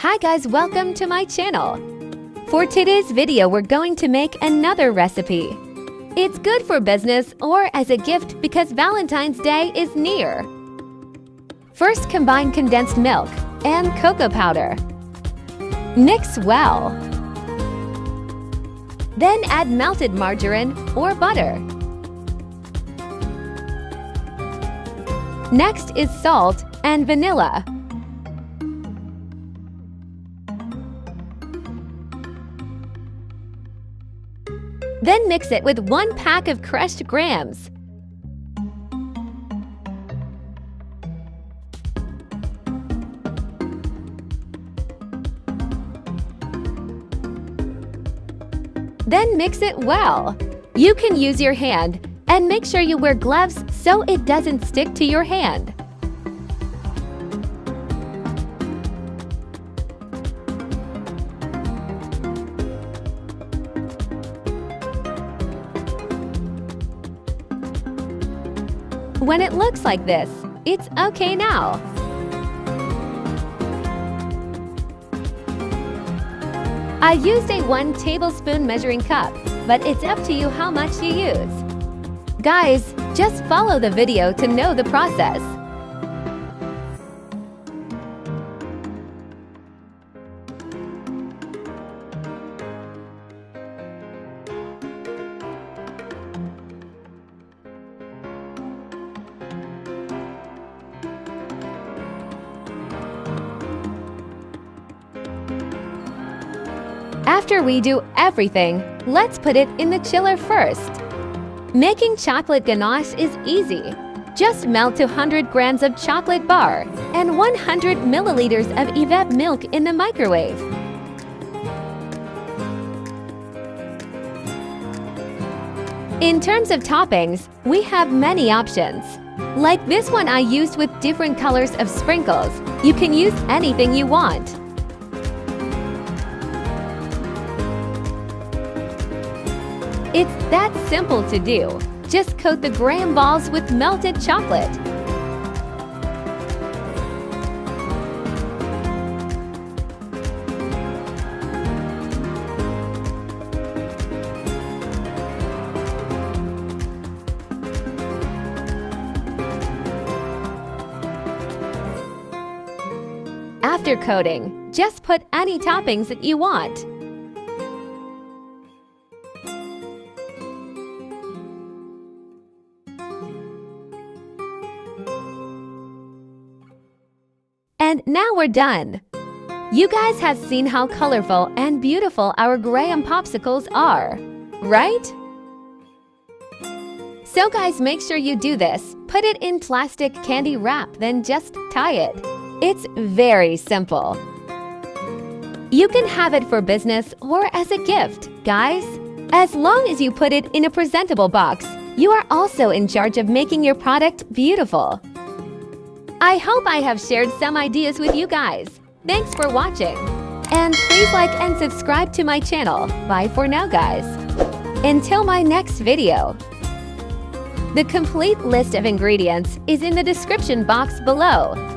Hi guys, welcome to my channel. For today's video, we're going to make another recipe. It's good for business or as a gift because Valentine's Day is near. First, combine condensed milk and cocoa powder. Mix well. Then add melted margarine or butter. Next is salt and vanilla. Then mix it with 1 pack of crushed grams. Then mix it well. You can use your hand and make sure you wear gloves so it doesn't stick to your hand. When it looks like this, it's okay now. I used a 1 tablespoon measuring cup, but it's up to you how much you use. Guys, just follow the video to know the process. After we do everything, let's put it in the chiller first. Making chocolate ganache is easy. Just melt 200 grams of chocolate bar and 100 milliliters of evap milk in the microwave. In terms of toppings, we have many options. Like this one I used with different colors of sprinkles. You can use anything you want. It's that simple to do. Just coat the graham balls with melted chocolate. After coating, just put any toppings that you want. And now we're done. You guys have seen how colorful and beautiful our graham popsicles are, right? So guys, make sure you do this. Put it in plastic candy wrap, then just tie it. It's very simple. You can have it for business or as a gift, guys. As long as you put it in a presentable box, you are also in charge of making your product beautiful. I hope I have shared some ideas with you guys. Thanks for watching. And please like and subscribe to my channel. Bye for now, guys. Until my next video. The complete list of ingredients is in the description box below.